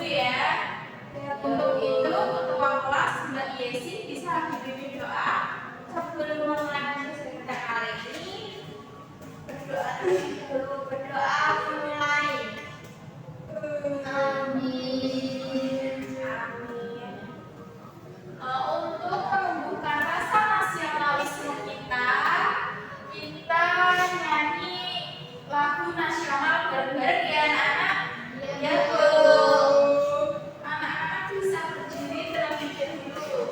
ya. Untuk itu ketua kelas Mbak Yesi bisa dipimpin doa sebelum memulai sesi kita kali ini. Berdoa mulai. Amin. Untuk menumbuhkan rasa nasionalisme kita nyanyi lagu nasional bareng-bareng ya anak-anak. Ya Bu. Anak-anak bisa berdiri terlebih dahulu.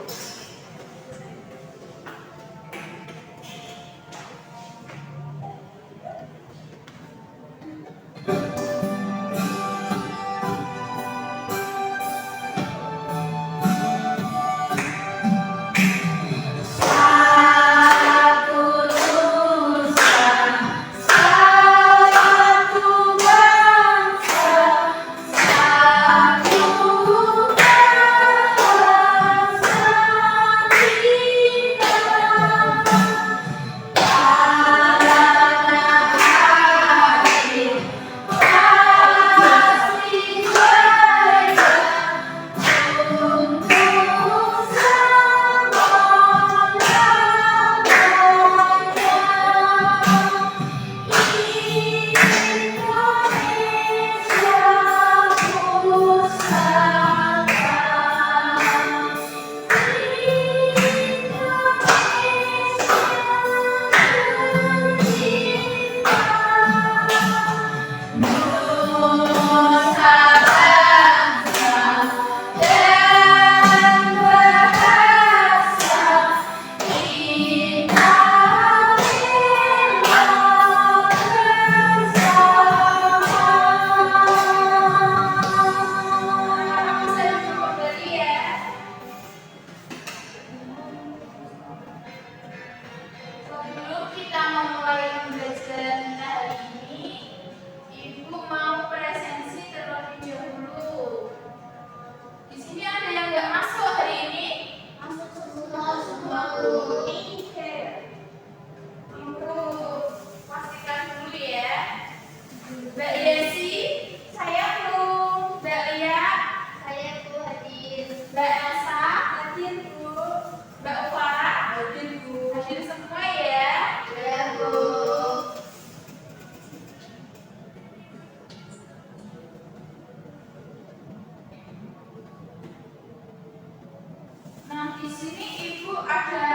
Di sini Ibu ada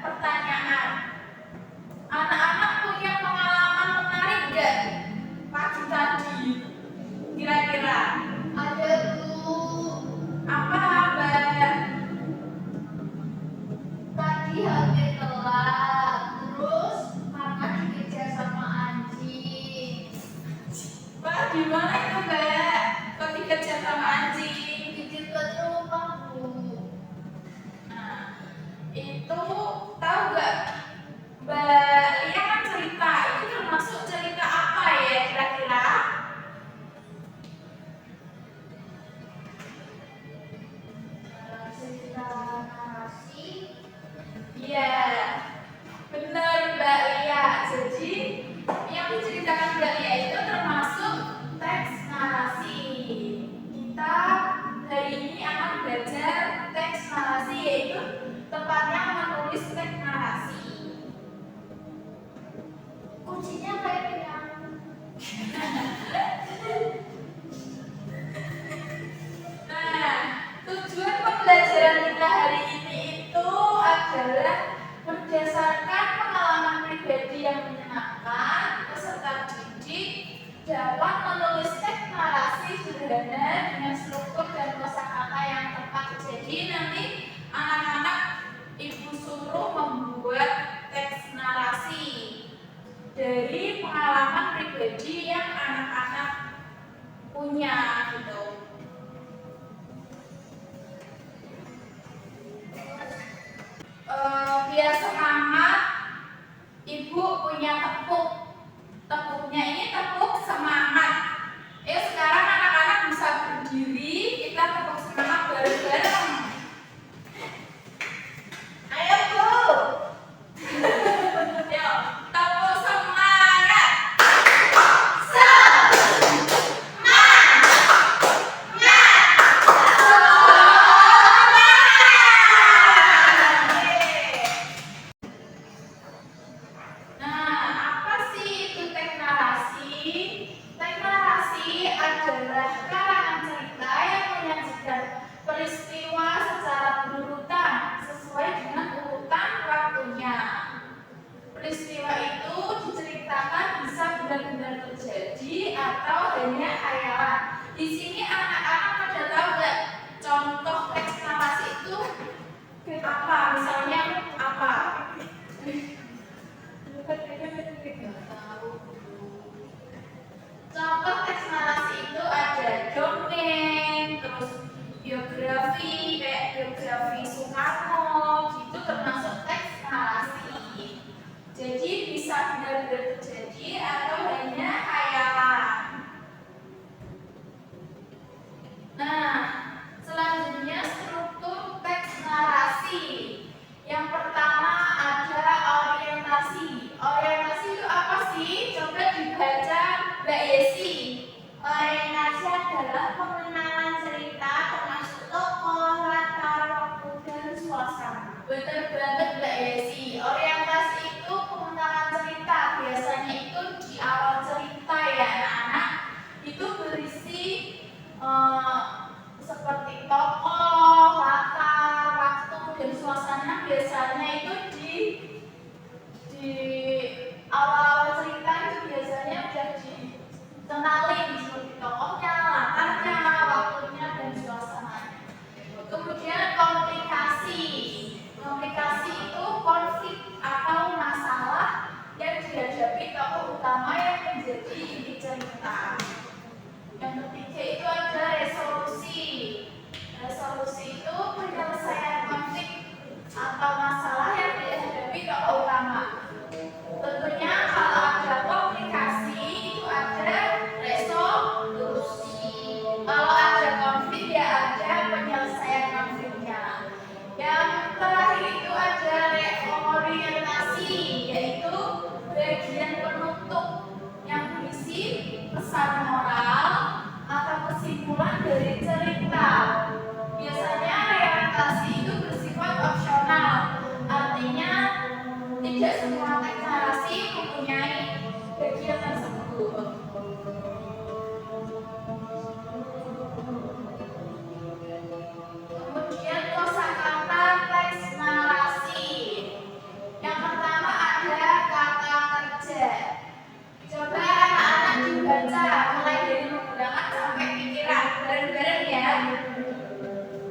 pertanyaan. Anak-anak punya pengalaman menarik nggak pagi tadi? Kira-kira ada Bu. Apa Mbak? Tadi hampir telat, terus karena dikejar sama anjing. Pak, gimana itu Mbak? Kok dikejar sama anjing? Dikejar rumah Bu. Itu tahu nggak Mbak Lia kan cerita itu termasuk cerita apa ya kira-kira? Cerita narasi. Iya benar Mbak Lia. Jadi yang diceritakan Mbak Lia itu termasuk teks narasi. Kita hari ini akan belajar teks narasi, yaitu tepatnya menulis teks narasi. Kuncinya kayak yang nah, tujuan pembelajaran kita hari ini itu adalah berdasarkan pengalaman pribadi yang menyenangkan, peserta didik dapat menulis teks narasi sederhana dengan struktur dan kosakata yang tepat. Jadi nanti anak-anak Ibu suruh membuat teks narasi dari pengalaman pribadi yang anak-anak punya gitu. Biar semangat, Ibu punya tepuk. Tepuknya ini tepuk semangat. Sekarang anak-anak bisa berdiri, kita tepuk semangat bareng-bareng. Ayo Bu. Yuk, tepuk semangat. Semangat. terjadi atau hanya khayalan. Di sini anak-anak pada tahu nggak contoh teks narasi itu apa? Misalnya apa? Contoh teks narasi itu ada dongeng, terus biografi, kayak biografi Soekarno, gitu termasuk teks narasi. Jadi bisa benar-benar terjadi atau hanya khayalan. Nah, selanjutnya struktur teks narasi. Yang pertama ada orientasi. Orientasi itu apa sih? Coba dibaca Mbak Yesi. Orientasi adalah pengenalan cerita termasuk tokoh, latar waktu, dan suasana. Betul banget Mbak Yesi. Orientasi itu pengenalan cerita. Biasanya itu di awal cerita ya anak-anak. Itu berisi seperti tokoh, latar, waktu, dan suasana. Biasanya itu di awal cerita itu biasanya udah dikenalin seperti tokohnya, latarnya, waktunya, dan suasananya. Kemudian komplikasi. Komplikasi itu konflik atau masalah yang dihadapi tokoh utama yang menjadi inti cerita. Yang ketiga itu ada resolusi. Resolusi itu penyelesaian konflik atau masalah yang dihadapi tokoh utama. Tentunya kalau ada komplikasi itu ada resolusi. Kalau ada konflik ya ada penyelesaian konfliknya. Yang terakhir itu ada reorientasi, yaitu bagian penutup yang berisi pesan moral atau kesimpulan dari cerita. Biasanya reorientasi itu bersifat opsional, artinya tidak semua teks narasi mempunyai bagian tersebut. Kemudian kosakata teks narasi. Yang pertama ada kata kerja. Coba anak-anak dibaca mulai dari menggunakan sampai pikiran bareng-bareng ya.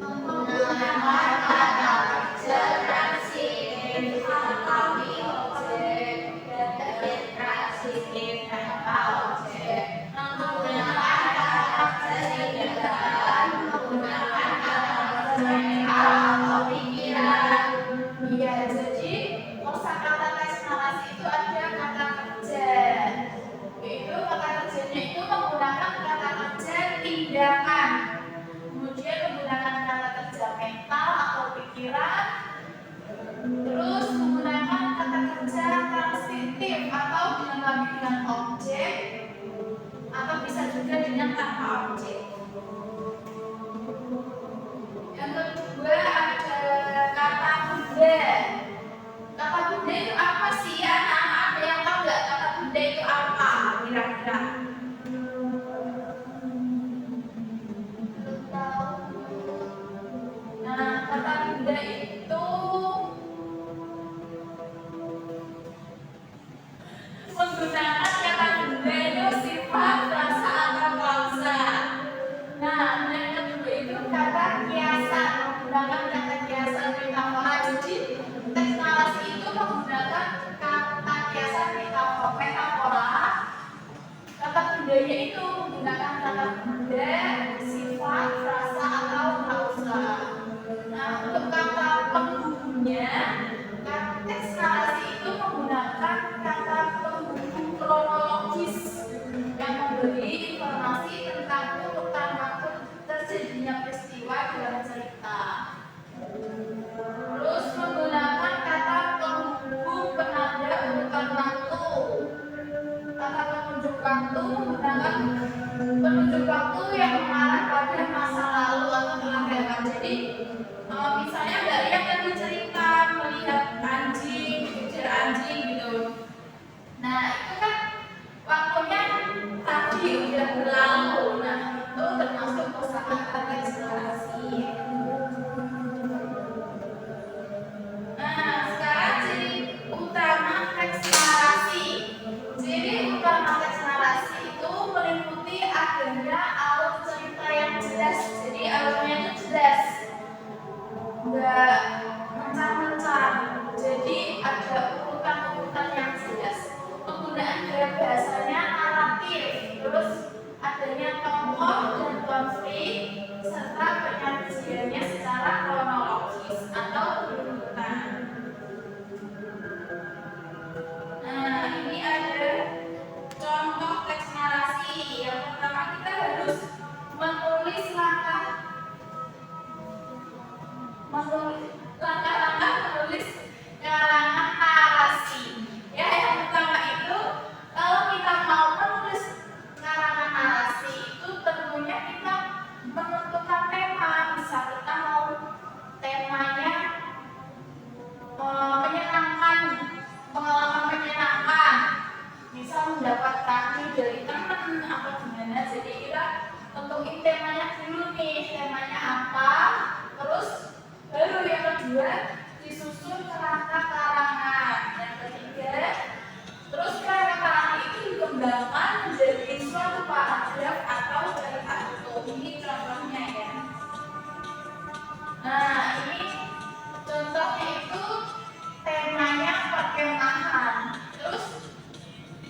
Menggunakan kata kerja transitif tanpa objek dan intransitif tanpa objek. Menggunakan kata kerja tindakan, menggunakan kata kerja atau pikiran. Iya, jadi kosakata teks narasi itu ada kata kerja. Yaitu kata kerjanya itu menggunakan kata kerja tindakan. Kemudian menggunakan kata kerja mental atau pikiran. Terus menggunakan kata kerja transitif atau dilengkapi dengan objek atau bisa juga dengan tanpa objek. Yang kedua ada kata benda. Kata benda itu apa sih ya? Anak-anak ada yang tahu nggak kata benda itu apa? Kira-kira? Belum tahu. Nah, kata benda itu menggunakan kata benda itu sifat, rasa, atau kausa. Nah, yang kedua itu kata kiasan, menggunakan kata kiasan metafora. Jadi teks narasi itu menggunakan kata kiasan metafora. Kata bendanya itu menggunakan kata benda, sifat, rasa, atau kausa. Nah, untuk kata penghubungnya, teks narasi itu menggunakan kata penghubung kronologis yang memberi informasi tentang urutan waktu terjadinya peristiwa dalam cerita. Terus menggunakan kata penghubung penanda urutan waktu. Kata penunjuk waktu menggunakan penunjuk waktu yang mengarah pada masa lalu atau telah lewat. Jadi misalnya Mbak Ria tadi cerita melihat anjing, dikejar anjing gitu. Nah itu kan waktunya tadi udah berlalu. Nah itu termasuk kosakata teks narasi. Nah sekarang ciri utama teks narasi. Ciri utama teks narasi tentuin temanya dulu nih, temanya apa. Terus baru yang kedua disusun kerangka karangan. Yang ketiga, terus kerangka karangan itu dikembangkan menjadi suatu paragraf atau cerita utuh. Ini contohnya ya. Nah, ini contohnya itu temanya perkemahan. Terus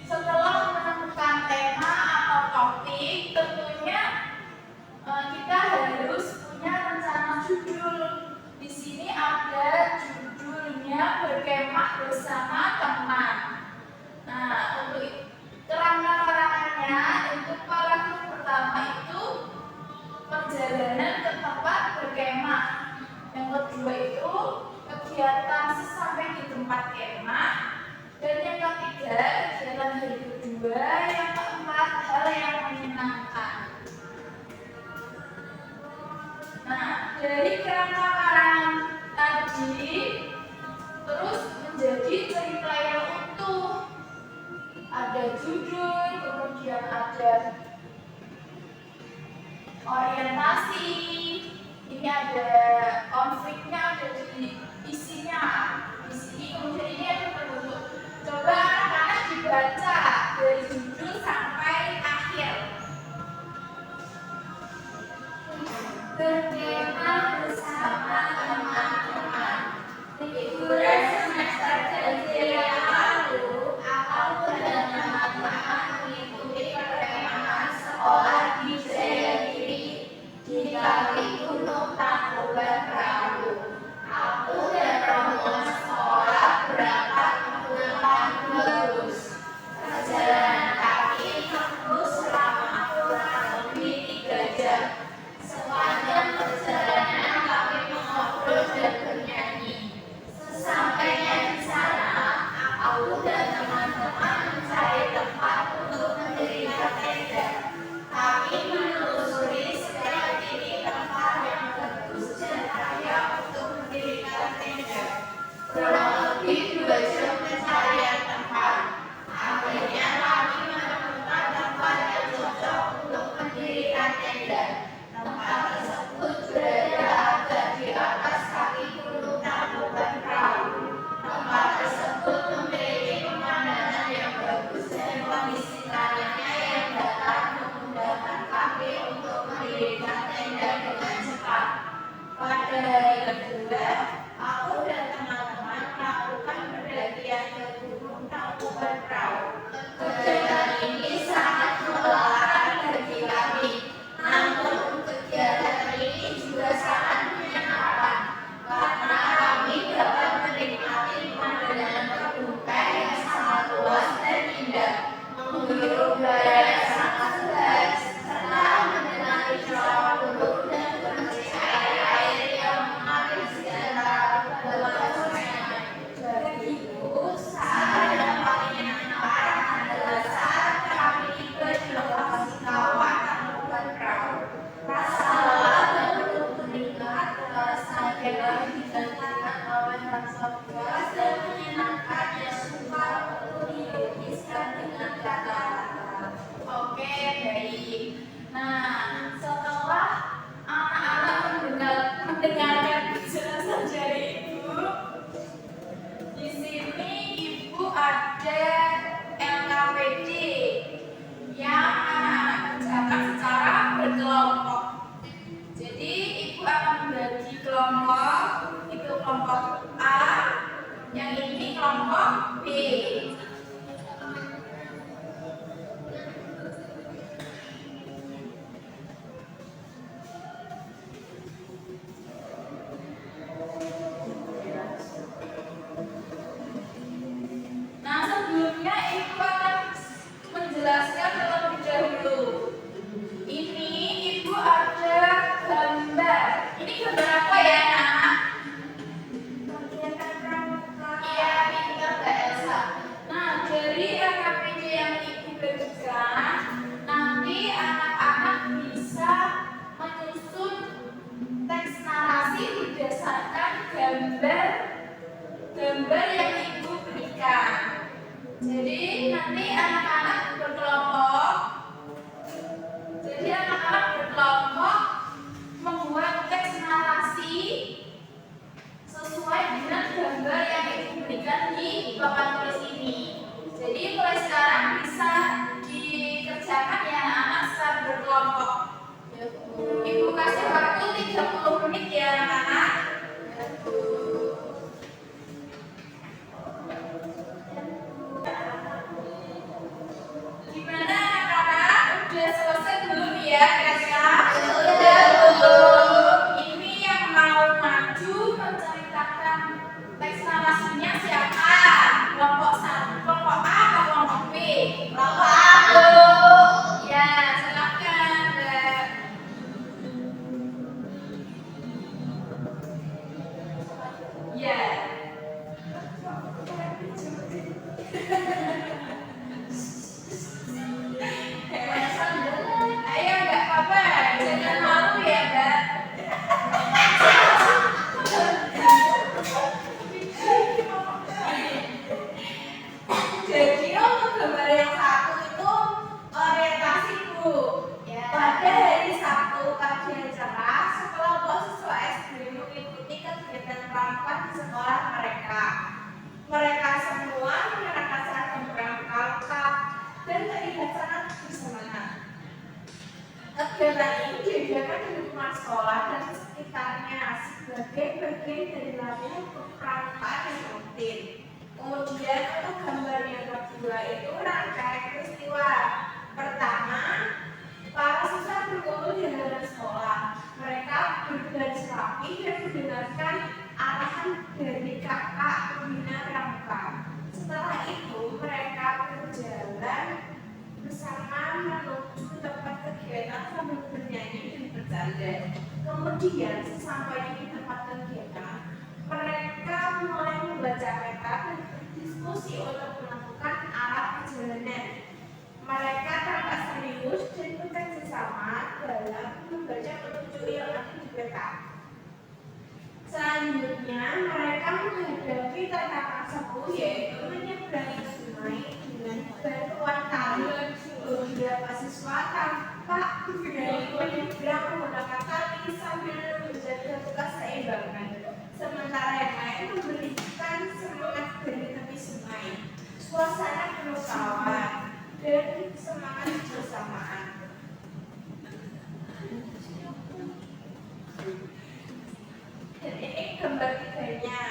setelah menemukan tema atau topik, tentunya kita harus punya rencana judul. Di sini ada judulnya berkemah bersama teman. Nah, untuk kerangka karangannya untuk paragraf pertama itu perjalanan ke tempat berkemah. Yang kedua itu kegiatan sesampai di tempat kemah. Dan yang ketiga kegiatan hari kedua. Yang keempat hal yang menyenangkan. Nah, dari kerangka karangan tadi terus menjadi cerita yang utuh. Ada judul, kemudian ada orientasi, ini ada konfliknya, ada di isinya. Di sini kemudian ini ada penutup. Coba anak-anak dibaca dari judul sampai akhir. Berkemah bersama teman-teman. Liburan semester ganjil yang lalu, aku dan teman-teman mengikuti perkemahan sekolah di Jayagiri di kaki Gunung Tangkuban Perahu. Aku dan rombongan sekolah berangkat menggunakan dua bus. Perjalanan ya kakak? Sudah Bu. Ini yang mau maju menceritakan teks narasinya siapa? Kelompok satu, kelompok A atau kelompok B? Kelompok A Bu. Ya, silakan Mbak. Ya. Ayo nggak apa-apa, jangan malu ya Mbak. Jadi untuk gambar yang satu itu orientasi Bu. Pada hari Sabtu pagi yang cerah, sekelompok siswa SD mengikuti kegiatan pramuka di sekolah mereka. Mereka semua mengenakan seragam pramuka lengkap dan terlihat sangat bersemangat. Kegiatan ini diadakan di lingkungan sekolah dan sekitarnya sebagai bagian dari latihan kepramukaan yang rutin. Kemudian untuk gambar yang kedua itu rangkaian peristiwa. Pertama, para siswa berkumpul di halaman sekolah. Mereka berbaris rapi dan mendengarkan arahan dari kakak pembina pramuka. Setelah itu mereka berjalan bersama menuju tempat kegiatan sambil bernyanyi dan bercanda. Kemudian sesampainya di tempat kegiatan, mereka mulai membaca peta dan berdiskusi untuk menentukan arah perjalanan. Mereka tampak serius dan bekerja sama dalam membaca petunjuk yang ada di peta. Selanjutnya, mereka menghadapi tantangan seru yaitu menyeberangi sungai dengan bantuan tali. Beberapa siswa tampak berani menyeberang menggunakan tali sambil menjaga keseimbangan. Sementara yang lain memberikan semangat dari tepi sungai. Suasana penuh tawa dan semangat bersamaan. Dan ini gambar tiganya.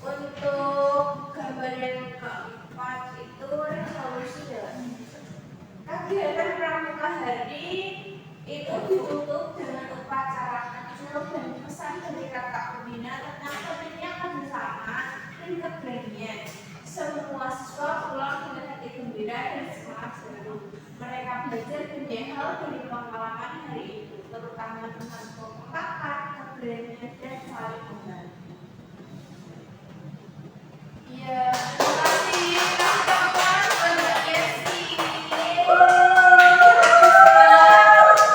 Untuk gambar yang keempat itu resolusi ya. Kegiatan pramuka hari itu ditutup dengan upacara kecil dan pesan dari kakak pembina tentang pentingnya kerjasama dan keberanian. Semua siswa pulang dengan hati gembira dan semangat baru. Mereka belajar banyak hal dari pengalaman hari itu, terutama tentang kekompakan, keberanian, dan saling membantu. Ya, terima kasih teman-teman untuk Yesi.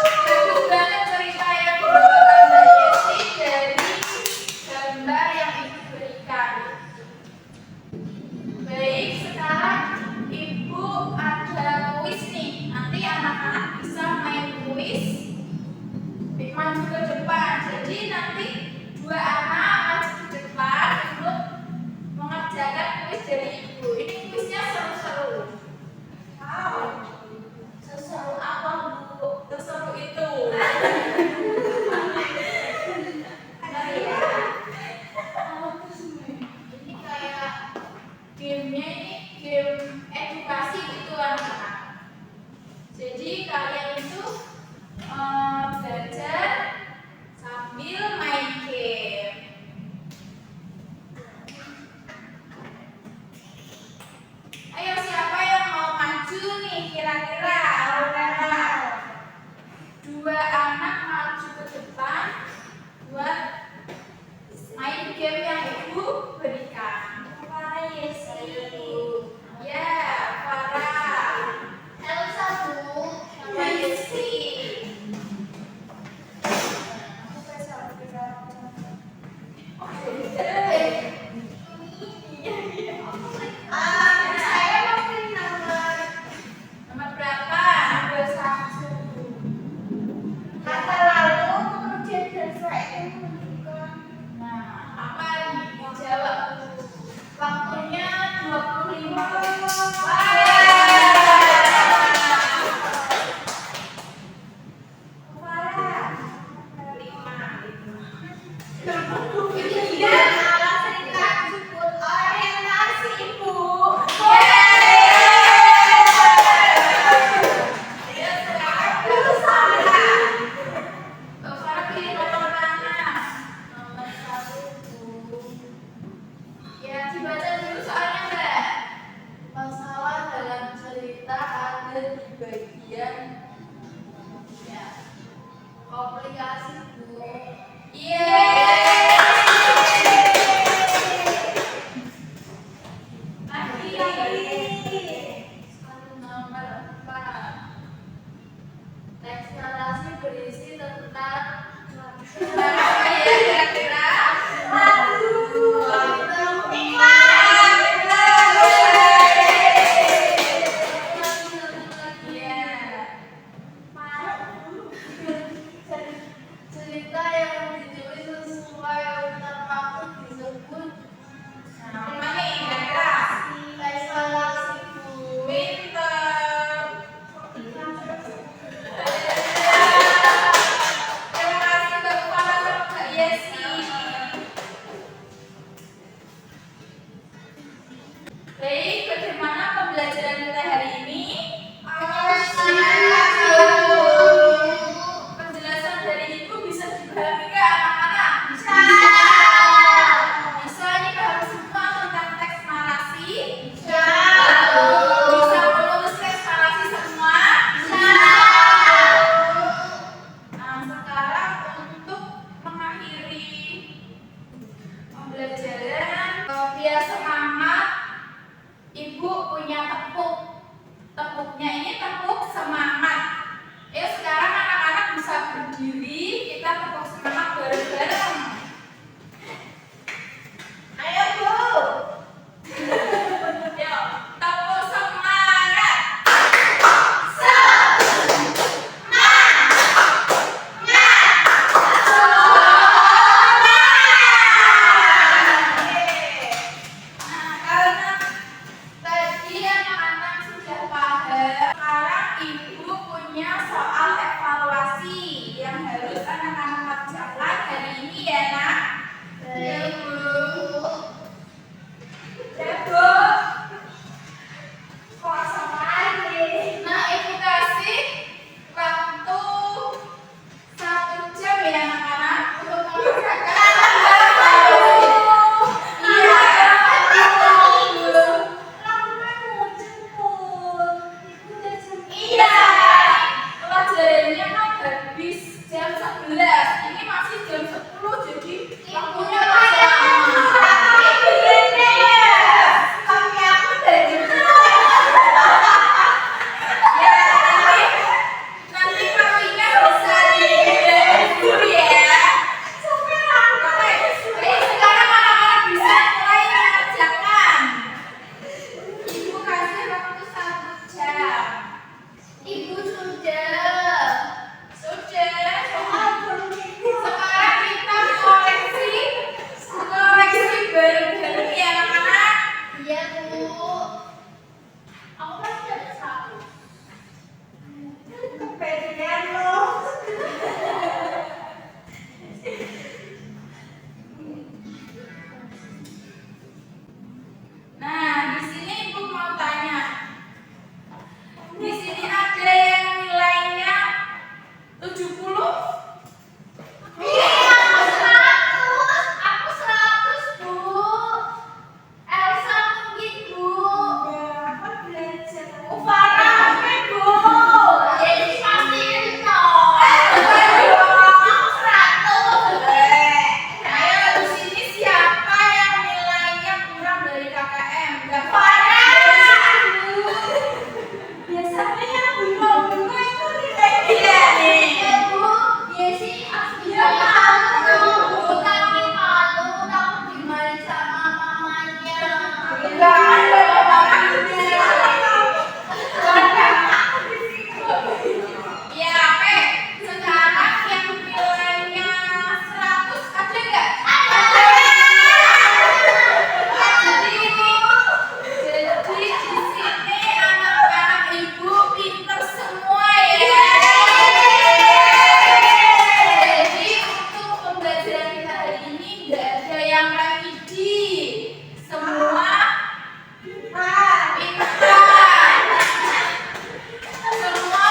Bagus banget cerita yang dibawakan Mbak Yesi dari gambar yang Ibu berikan. Baik, sekarang Ibu ada kuis nih. Nanti anak-anak bisa main kuis. Maju ke depan. Jadi nanti dua anak maju ke depan untuk mengerjakan kuis dari Ibu. Ini kuisnya seru-seru. Seseru apa Bu? Seseru itu. Ini kayak gamenya ini game edukasi gitu anak-anak. Jadi kalian itu belajar sambil main game. Ayo siapa yang mau maju nih kira-kira? Dua anak maju ke depan buat main game yang Ibu berikan. Para Yesi. Ya, Farah. Elsa Bu. Yesi. pembelajaran kita hari ini? Penjelasan dari Ibu bisa dipahami nggak anak-anak? Bisa. Bisa ini paham semua tentang teks narasi? Bisa. Bisa menulis teks narasi semua? Bisa. Nah, sekarang untuk mengakhiri pembelajaran, biar semangat, Ibu punya tepuk. Tepuknya ini tepuk semangat. Sekarang anak-anak bisa berdiri, kita tepuk semangat bareng-bareng. Ayo Bu. Yuk, tepuk semangat. Karena tadi anak-anak sudah paham, sekarang Ibu punya soal evaluasi yang harus anak-anak kerjakan hari ini ya nak. Ya Bu. Ya Bu. Kok sama aja? Nah, Ibu kasih waktu 1 jam ya anak-anak untuk mengerjakan. Iya, pelajarannya kan habis jam 11. Ini masih jam 10, jadi waktunya masih lama. Tapi aku dari jam 10. Ya, nanti kalinya bisa dihibur ya. Oke, sekarang anak-anak bisa mulai mengerjakan. Ibu kasih waktu 1 jam. Ibu sudah. Sekarang kita koreksi bareng-bareng ya anak-anak. Iya Bu. Aku pasti ada 1. Kepedean lo. Nah, di sini Ibu mau tanya. Di sini ada yang nilainya 70? Aku 100 Bu. Elsa mungkin Bu. Berapa belajar? Farah Bu. Jadi pasti 0. Aku 100. Ayo di sini siapa yang nilainya kurang dari KKM? Farah. Biasanya yang bunga-bunga itu nilai dia nih. Iya Bu. Yesi asli malu. Tapi malu takut dimarahin sama mamanya. Enggak ada mamanya. Ya, oke. Sekarang yang nilainya 100 ada nggak? Jadi di sini anak-anak Ibu pinter semua ya. Jadi untuk pembelajaran kita hari ini nggak ada yang remedi. Semua pintar. Semua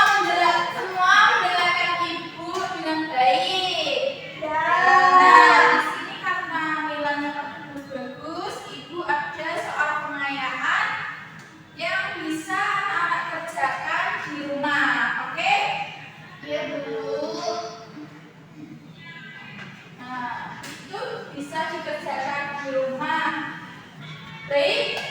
mendengarkan Ibu dengan baik. Nah, di sini karena nilainya bagus, Ibu ada soal pengayaan yang bisa anak kerjakan di rumah. Oke? Iya Bu. Nah, itu bisa dikerjakan di rumah. Baik.